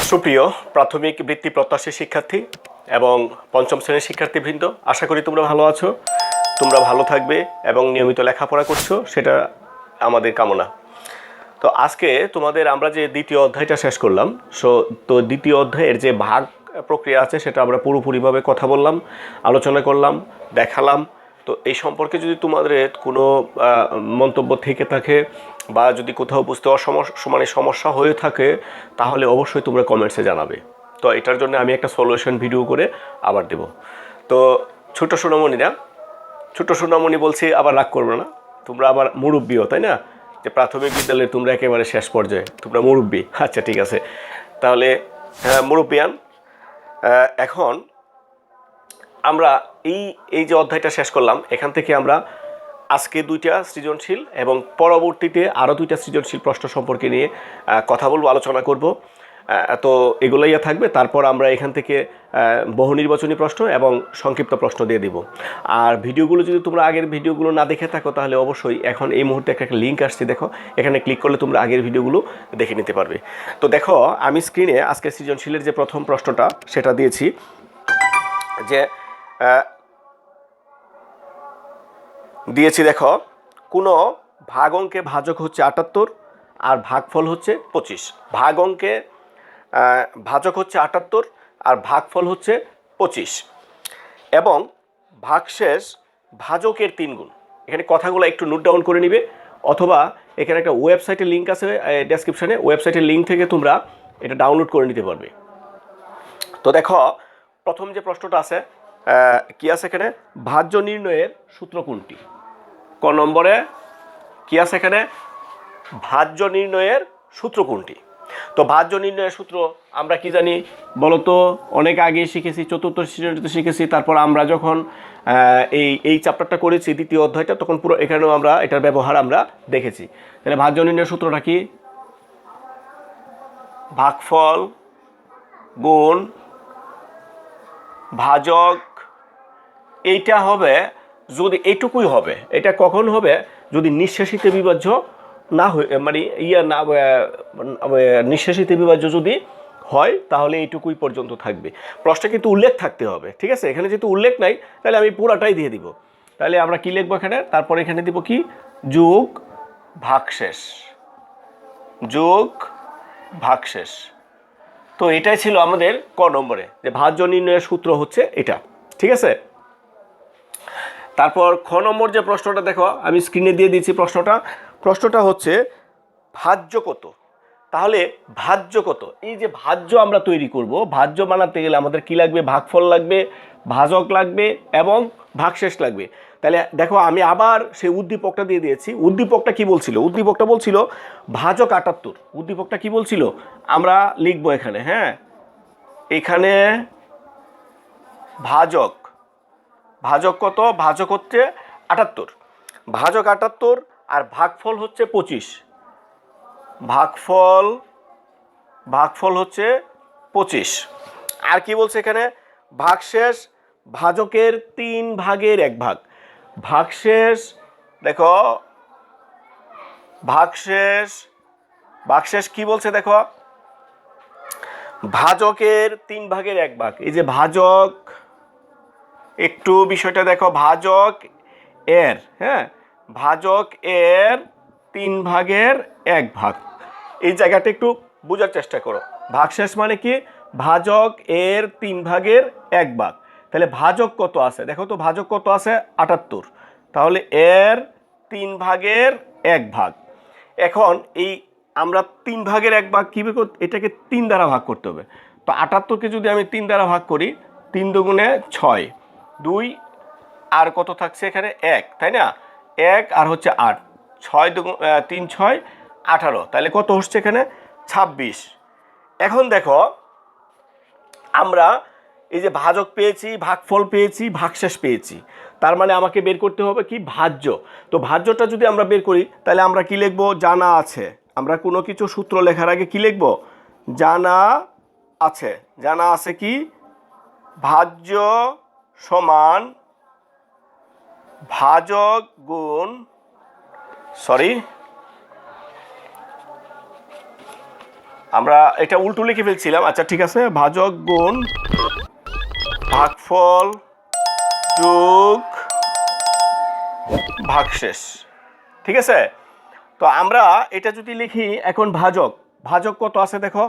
সুপ্রিয় প্রাথমিক বৃত্তি প্রত্যাশী শিক্ষার্থী এবং পঞ্চম শ্রেণীর শিক্ষার্থীবৃন্দ, আশা করি তোমরা ভালো আছো, তোমরা ভালো থাকবে এবং নিয়মিত লেখাপড়া করছো, সেটা আমাদের কামনা। তো আজকে তোমাদের আমরা যে দ্বিতীয় অধ্যায়টা শেষ করলাম, তো দ্বিতীয় অধ্যায়ের যে ভাগ প্রক্রিয়া আছে সেটা আমরা পুরোপুরিভাবে কথা বললাম, আলোচনা করলাম, দেখালাম। তো এই সম্পর্কে যদি তোমাদের কোনো মন্তব্য থেকে থাকে বা যদি কোথাও বুঝতে সমস্যা হয়ে থাকে, তাহলে অবশ্যই তোমরা কমেন্টসে জানাবে। তো এটার জন্য আমি একটা সলিউশন ভিডিও করে আবার দেব। তো ছোট সোনামণি বলছি, আবার রাগ করবে না, তোমরা আবার মুরব্বিও, তাই না? যে প্রাথমিক বিদ্যালয়ে তোমরা একেবারে শেষ পর্যায়ে, তোমরা মুরব্বি। আচ্ছা, ঠিক আছে, তাহলে মুরব্বিয়ান, এখন আমরা এই যে অধ্যায়টা শেষ করলাম, এখান থেকে আমরা আজকে 2টা সৃজনশীল এবং পরবর্তীতে আরও 2টা সৃজনশীল প্রশ্ন সম্পর্কে নিয়ে কথা বলবো, আলোচনা করব। তো এগুলোই থাকবে। তারপর আমরা এখান থেকে বহু নির্বাচনী প্রশ্ন এবং সংক্ষিপ্ত প্রশ্ন দিয়ে দিব। আর ভিডিওগুলো যদি তোমরা আগের ভিডিওগুলো না দেখে থাকো, তাহলে অবশ্যই এখন এই মুহূর্তে একটা লিঙ্ক আসছে, দেখো, এখানে ক্লিক করলে তোমরা আগের ভিডিওগুলো দেখে নিতে পারবে। তো দেখো, আমি স্ক্রিনে আজকে সৃজনশীলের যে প্রথম প্রশ্নটা সেটা দিয়েছি, যে দেখো, কোনো ভাগ অঙ্কে ভাজক হচ্ছে 78 আর ভাগফল হচ্ছে 25। ভাগ অঙ্কে ভাজক হচ্ছে 78 আর ভাগফল হচ্ছে 25 এবং ভাগশেষ ভাজকের 3 গুণ। এখানে কথাগুলো একটু নোট ডাউন করে নিবে, অথবা এখানে একটা ওয়েবসাইটের লিঙ্ক আছে ডেসক্রিপশানে, ওয়েবসাইটের লিঙ্ক থেকে তোমরা এটা ডাউনলোড করে নিতে পারবে। তো দেখো, প্রথম যে প্রশ্নটা আছে, কি আছে এখানে, ভাজ্য নির্ণয়ের সূত্র কোনটি? ক নম্বরে কি আছে এখানে, ভাজ্য নির্ণয়ের সূত্র কোনটি? তো ভাজ্য নির্ণয়ের সূত্র আমরা কি জানি বলো তো? অনেক আগে শিখেছি, চতুর্থ শ্রেণীতে শিখেছি। তারপর আমরা যখন এই চ্যাপ্টারটা করেছি, দ্বিতীয় অধ্যায়টা, তখন পুরো এখানেও আমরা এটার ব্যবহার আমরা দেখেছি। তাহলে ভাজ্য নির্ণয়ের সূত্রটা কি? ভাগফল গুণ ভাজক। এইটা হবে, যদি এইটুকুই হবে, এটা কখন হবে? যদি নিঃশেষিত বিভাজ্য না হয়, মানে নিঃশেষিত বিভাজ্য যদি হয়, তাহলে এইটুকুই পর্যন্ত থাকবে। প্রশ্নে কিন্তু উল্লেখ থাকতে হবে, ঠিক আছে? এখানে যেহেতু উল্লেখ নাই, তাহলে আমি পুরাটাই দিয়ে দিব। তাহলে আমরা কি লিখবো এখানে? তারপর এখানে দিব কি, যোগ ভাগশেষ, যোগ ভাগশেষ। তো এটাই ছিল আমাদের ক নম্বরে, যে ভাজ্য নির্ণয়ের সূত্র হচ্ছে এটা, ঠিক আছে? তারপর খ নম্বর যে প্রশ্নটা দেখো, আমি স্ক্রিনে দিয়ে দিচ্ছি প্রশ্নটা হচ্ছে ভাজ্য কত? তাহলে ভাজ্য কত? এই যে ভাজ্য আমরা তৈরি করব, ভাজ্য বানাতে গেলে আমাদের কি লাগবে? ভাগফল লাগবে, ভাজক লাগবে এবং ভাগশেষ লাগবে। তাহলে দেখো, আমি আবার সেই উদ্দীপকটা দিয়ে দিয়েছি। উদ্দীপকটা কি বলছিল? উদ্দীপকটা বলছিল ভাজক 78। উদ্দীপকটা কি বলছিল? আমরা লিখবো এখানে, হ্যাঁ, এখানে ভাজক কত? ভাজক হচ্ছে 78, ভাজক 78 আর ভাগফল হচ্ছে 25। ভাগফল হচ্ছে 25। আর কি বলছে এখানে? ভাগশেষ ভাজকের 3 ভাগের 1 ভাগ। ভাগশেষ দেখো, ভাগশেষ কি বলছে দেখো, ভাজকের 3 ভাগের 1 ভাগ। এই যে ভাজক, একটু বিষয়টা দেখো, ভাজক এর, হ্যাঁ, ভাজক এর 3 ভাগের 1 ভাগ। এই জায়গাটা একটু বোঝার চেষ্টা করো। ভাগশেষ মানে কি? ভাজক এর 3 ভাগের 1 ভাগ। তাহলে ভাজক কত আছে দেখো তো, ভাজক কত আছে? 78। তাহলে এর 3 ভাগের 1 ভাগ। এখন এই আমরা 3 ভাগের 1 ভাগ কী করতে, এটাকে 3 দ্বারা ভাগ করতে হবে। তো 78কে যদি আমি 3 দ্বারা ভাগ করি, 3 দুগুণে 6, 2 আর কত থাকছে এখানে? 1, তাই না? 1 আর হচ্ছে 8, 3 6 18। তাহলে কত হচ্ছে এখানে? 26। এখন দেখো, আমরা এই যে ভাজক পেয়েছি, ভাগফল পেয়েছি, ভাগশেষ পেয়েছি, তার মানে আমাকে বের করতে হবে কি? ভাজ্য। তো ভাজ্যটা যদি আমরা বের করি, তাহলে আমরা কি লিখবো? জানা আছে। আমরা কোনো কিছু সূত্র লেখার আগে কি লিখবো? জানা আছে। জানা আছে কি? ভাজ্য সমান ভাজক গুণ, আমরা এটা উল্টো লিখে ফেলছিলাম। আচ্ছা ঠিক আছে, ভাজক গুণ ভাগফল যোগ ভাগশেষ। ঠিক আছে, তো আমরা এটা যদি লিখি এখন ভাজক, ভাজক কত আছে দেখো,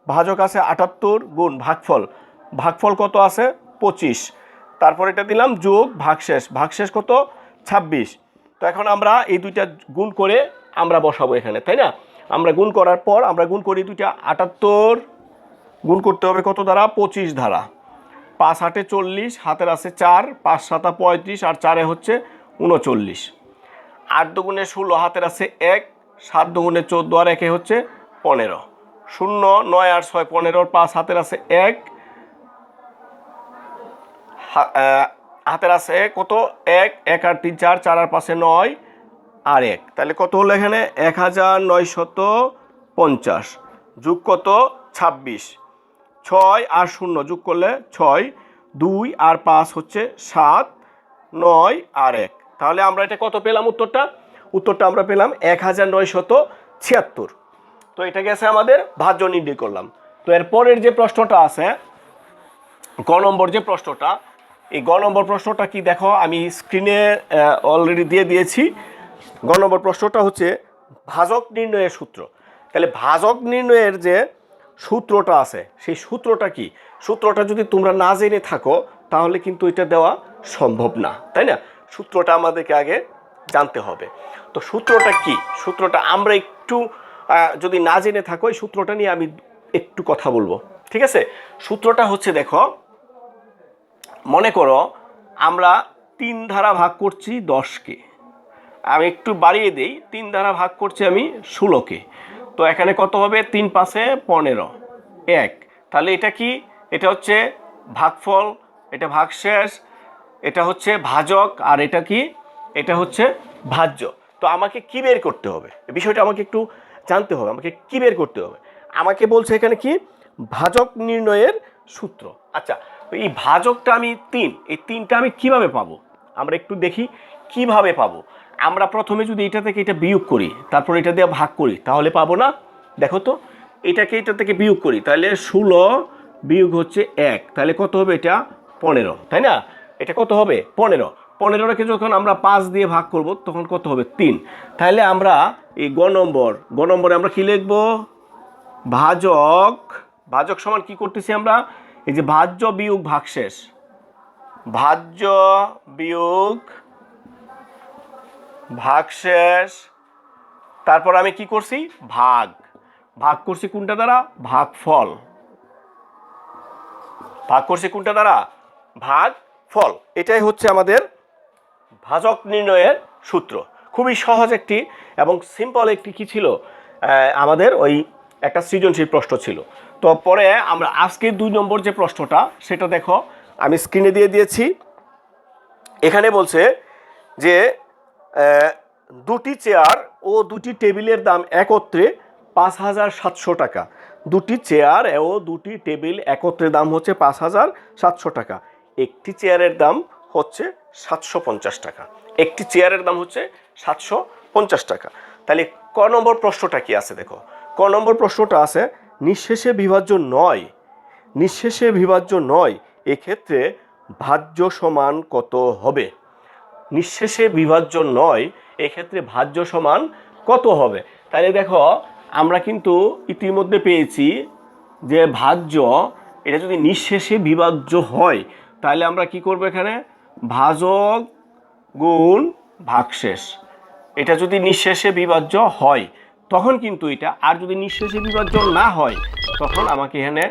ভাজক আছে 78 গুণ ভাগফল, ভাগফল কত আছে 25, তারপর এটা দিলাম যোগ ভাগশেষ, ভাগশেষ কত 26। তো এখন আমরা এই দুইটা গুণ করে আমরা বসাবো এখানে, তাই না? আমরা গুণ করার পর আমরা গুণ করি দুইটা, 78 গুণ করতে হবে কত দ্বারা, 25 দ্বারা, 5 8 40, হাতের আছে 4, 5 7 35 আর 4 হচ্ছে 39, 8 দুগুণে 16, হাতের আছে 1, 7 দুগুণে 14 আর 1 হচ্ছে 15, 0 9 আর 6 15, 5 হাতের আছে 1, হাতের আছে কত 1, 1 আর 3 4, 4 আর 5 9 আর 1, তাহলে কত হলো এখানে 1950 যোগ কত 26, 6 আর 0 যোগ করলে 6, 2 আর 5 হচ্ছে 7, 9 আর 1, তাহলে আমরা এটা কত পেলাম উত্তরটা আমরা পেলাম 1976। তো এটা গেছে আমাদের ভাজ্য নির্ণয় করলাম। তো এর পরের যে প্রশ্নটা আছে গ নম্বর যে প্রশ্নটা, এই গ নম্বর প্রশ্নটা কি দেখো, আমি স্ক্রিনে অলরেডি দিয়ে দিয়েছি। গ নম্বর প্রশ্নটা হচ্ছে ভাজক নির্ণয়ের সূত্র। তাহলে ভাজক নির্ণয়ের যে সূত্রটা আছে সেই সূত্রটা কি, সূত্রটা যদি তোমরা না জেনে থাকো তাহলে কিন্তু এটা দেওয়া সম্ভব না, তাই না? সূত্রটা আমাদেরকে আগে জানতে হবে। তো সূত্রটা কি, সূত্রটা আমরা একটু যদি না জেনে থাকো এই সূত্রটা নিয়ে আমি একটু কথা বলবো, ঠিক আছে? সূত্রটা হচ্ছে দেখো, মনে করো আমরা 3 দ্বারা ভাগ করছি 10কে, আমি একটু বাড়িয়ে দেই, 3 দ্বারা ভাগ করছি আমি 16কে, তো এখানে কত হবে 3 5 15 1, তাহলে এটা কি, এটা হচ্ছে ভাগফল, এটা ভাগশেষ, এটা হচ্ছে ভাজক, আর এটা কি, এটা হচ্ছে ভাজ্য। তো আমাকে কি বের করতে হবে, এই বিষয়টা আমাকে একটু জানতে হবে, আমাকে কি বের করতে হবে। আমাকে বলছে এখানে কি, ভাজক নির্ণয়ের সূত্র। আচ্ছা, এই ভাজকটা আমি 3, এই 3টা আমি কিভাবে পাবো, আমরা একটু দেখি কিভাবে পাবো। আমরা প্রথমে যদি এটা থেকে এটা বিয়োগ করি, তারপর এটা দিয়ে ভাগ করি, তাহলে পাবো না? দেখো তো, এটাকে এটা থেকে বিয়োগ করি, তাহলে 16 বিয়োগ হচ্ছে 1, তাহলে কত হবে এটা 15, তাই না? এটা কত হবে 15, 15টাকে যখন আমরা 5 দিয়ে ভাগ করব তখন কত হবে 3, তাহলে আমরা এই গ নম্বরে আমরা কি লিখব, ভাজক, ভাজক সমান কি করতেছি আমরা, এই যে ভাজ্য বিয়োগ ভাগশেষ, ভাজ্য বিয়োগ ভাগশেষ, তারপর আমি কি করছি, ভাগ করছি কোনটা দ্বারা, ভাগফল, ভাগ করছি কোনটা দ্বারা, ভাগফল। এটাই হচ্ছে আমাদের ভাজক নির্ণয়ের সূত্র। খুবই সহজ একটি এবং সিম্পল একটি কি ছিল, আমাদের ওই একটা সৃজনশীল প্রশ্ন ছিল। তো পরে আমরা আজকের 2 নম্বর যে প্রশ্নটা সেটা দেখো, আমি স্ক্রিনে দিয়ে দিয়েছি। এখানে বলছে যে 2টি চেয়ার ও 2টি টেবিলের দাম একত্রে 5700 টাকা, 2টি চেয়ার ও 2টি টেবিল একত্রে দাম হচ্ছে 5700 টাকা, একটি চেয়ারের দাম হচ্ছে 750 টাকা, একটি চেয়ারের দাম হচ্ছে 750 টাকা। তাহলে ক নম্বর প্রশ্নটা কি আছে দেখো, ক নম্বর প্রশ্নটা আছে নিঃশেষে বিভাজ্য নয়, নিঃশেষে বিভাজ্য নয়, এক্ষেত্রে ভাজ্য সমান কত হবে, নিঃশেষে বিভাজ্য নয় এক্ষেত্রে ভাজ্য সমান কত হবে। তাহলে দেখো আমরা কিন্তু ইতিমধ্যে পেয়েছি যে ভাজ্য, এটা যদি নিঃশেষে বিভাজ্য হয় তাহলে আমরা কি করব, এখানে ভাজক গুণ ভাগশেষ, এটা যদি নিঃশেষে বিভাজ্য হয় তখন কিন্তু এটা, আর যদি নিঃশেষে বিভাজ্য না হয় তখন আমাকে এখানে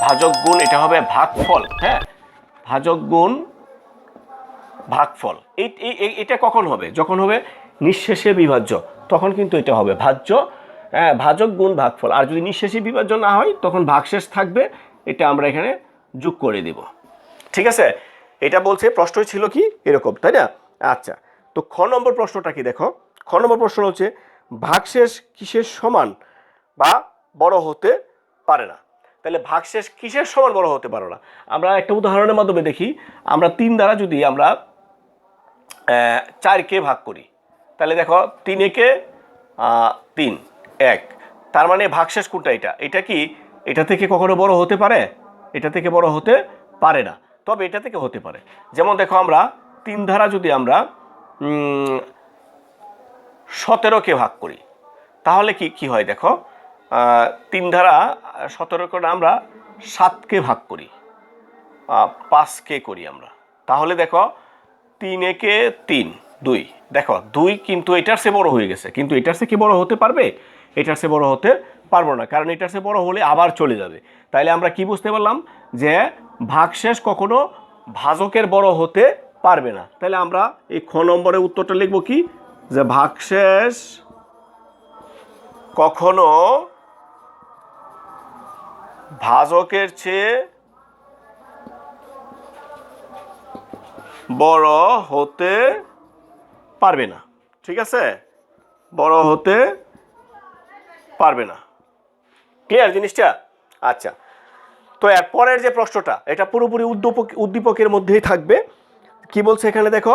ভাজক গুণ, এটা হবে ভাগফল, হ্যাঁ, ভাজক গুণ ভাগফল। এটা কখন হবে, যখন হবে নিঃশেষে বিভাজ্য, তখন কিন্তু এটা হবে ভাজক গুণ ভাগফল। আর যদি নিঃশেষে বিভাজ্য না হয় তখন ভাগশেষ থাকবে, এটা আমরা এখানে যোগ করে দেব, ঠিক আছে? এটা বলছে প্রশ্ন ছিল কি এরকম, তাই না? আচ্ছা, তো খ নম্বর প্রশ্নটা কি দেখো, খ নম্বর প্রশ্ন হচ্ছে ভাগশেষ কিসের সমান বা বড় হতে পারে না। তাহলে ভাগশেষ কিসের সমান বড় হতে পারে না, আমরা একটা উদাহরণের মাধ্যমে দেখি। আমরা 3 দ্বারা যদি আমরা 4কে ভাগ করি, তাহলে দেখো 3 একে 3 1, তার মানে ভাগশেষ কোনটা? এটা কি এটা থেকে কখনো বড় হতে পারে? এটা থেকে বড় হতে পারে না, তবে এটা থেকে হতে পারে। যেমন দেখো আমরা 3 দ্বারা যদি আমরা 17কে ভাগ করি তাহলে কি হয় দেখো, 3 দ্বারা 17 করে আমরা 7কে ভাগ করি, 5কে করি আমরা, তাহলে দেখো 3 একে 3 2, দেখো 2 কিন্তু এটার চেয়ে বড় হয়ে গেছে, কিন্তু এটার চেয়ে কি বড় হতে পারবে? এটার চেয়ে বড় হতে পারবো না, কারণ এটার চেয়ে বড় হলে আবার চলে যাবে। তাইলে আমরা কি বুঝতে পারলাম যে ভাগশেষ কখনো ভাজকের বড় হতে পারবে না। তাহলে আমরা এই খ নম্বরের উত্তরটা লিখব কি, যে ভাগশেষ কখনো ভাজকের চেয়ে বড় হতে পারবে না। ঠিক আছে, বড় হতে পারবে না। ক্লিয়ার জিনিসটা? আচ্ছা, তো এরপরের যে প্রশ্নটা এটা পুরোপুরি উদ্দীপকের মধ্যেই থাকবে। কি বলছে এখানে দেখো,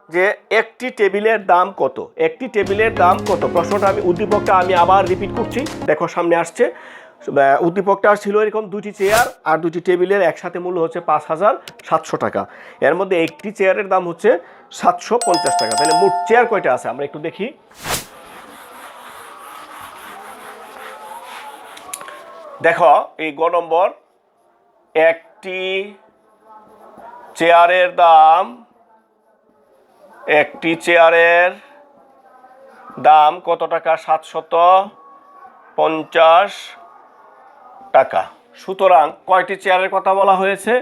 যে একটি টেবিলের দাম কত? একটি টেবিলের দাম কত? প্রশ্নটা উদ্দীপকটা আমি আবার রিপিট করছি, দেখো সামনে আসছে। উদ্দীপকটা ছিল এরকম, 2টি চেয়ার আর 2টি টেবিলের একসাথে মূল্য হচ্ছে 5,700 টাকা। এর মধ্যে একটি চেয়ারের দাম হচ্ছে 750 টাকা। তাহলে মোট চেয়ার কয়টা আছে আমরা একটু দেখি। দেখো এই গ নম্বর, একটি চেয়ারের দাম কত টাকা? 750 টাকা। সুতরাং কয়টি চেয়ারের কথা বলা হয়েছে?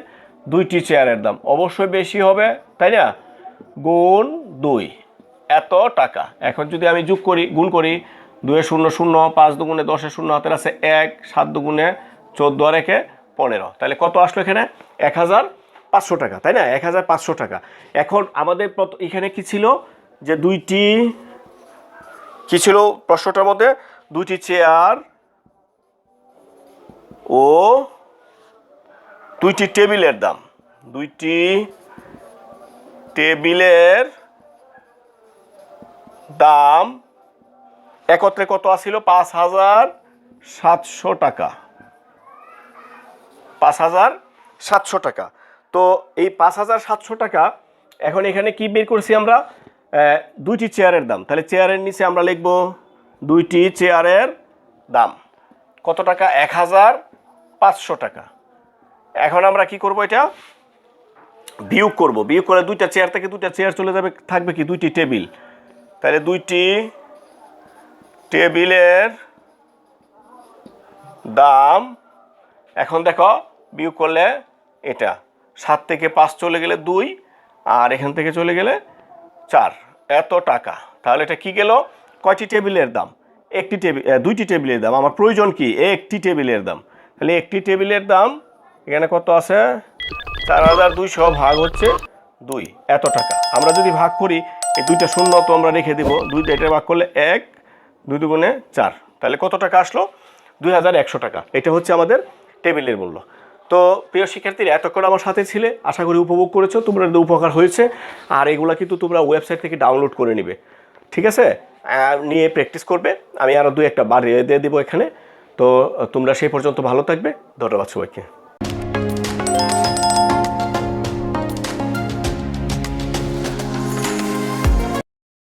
2টি চেয়ারের দাম, অবশ্যই বেশি হবে, তাই না? গুণ 2, এত টাকা। এখন যদি আমি যোগ করি, গুণ করি, 2 এ 0 0, 5 দুগুণে 10 এ 0 হাতের আছে 1, 7 দুগুণে 14 আর 1 এ 15। তাহলে কত আসলো এখানে? 1,500 টাকা, তাই না? 1,500 টাকা। এখন আমাদের এখানে কি ছিল, যে কি ছিল প্রশ্নটার মধ্যে? 2টি চেয়ার ও 2টি টেবিলের দাম। 2টি টেবিলের দাম একত্রে কত আসছিল? 5,700 টাকা। 5,700 টাকা। তো এই 5,700 টাকা, এখন এখানে কি বের করছি আমরা? 2টি চেয়ারের দাম। তাহলে চেয়ারের নিচে আমরা লিখব 2টি চেয়ারের দাম কত টাকা? 1,500 টাকা। এখন আমরা কি করব? এটা বিয়োগ করব। বিয়োগ করে 2টা চেয়ার থেকে 2টা চেয়ার চলে যাবে, থাকবে কি? 2টি টেবিল। তাহলে 2টি টেবিলের দাম, এখন দেখো বিয়োগ করলে এটা 7 থেকে 5 চলে গেলে 2, আর এখান থেকে চলে গেলে 4, এত টাকা। তাহলে এটা কি গেল? কয়টি টেবিলের দাম? 2টি টেবিলের দাম। আমার প্রয়োজন কি? একটি টেবিলের দাম। তাহলে একটি টেবিলের দাম এখানে কত আছে? 4,200 ভাগ হচ্ছে 2, এত টাকা। আমরা যদি ভাগ করি, এই 2টা শূন্য তো আমরা রেখে দেবো, 2টা এটা ভাগ করলে 1, 2 দুগুণে 4, তাহলে কত টাকা আসলো? 2,100 টাকা। এটা হচ্ছে আমাদের টেবিলের মূল্য। তো প্রিয় শিক্ষার্থীরা, এতক্ষণ আমার সাথে ছিলে, আশা করি উপভোগ করেছো, তোমরা উপকার হয়েছে। আর এগুলা কিন্তু তোমরা ওয়েবসাইট থেকে ডাউনলোড করে নিবে, ঠিক আছে? নিয়ে প্র্যাকটিস করবে। আমি আরও 2-1টা বাড়িয়ে দিয়ে দেবো এখানে। তো তোমরা সেই পর্যন্ত ভালো থাকবে। ধন্যবাদ সবাইকে।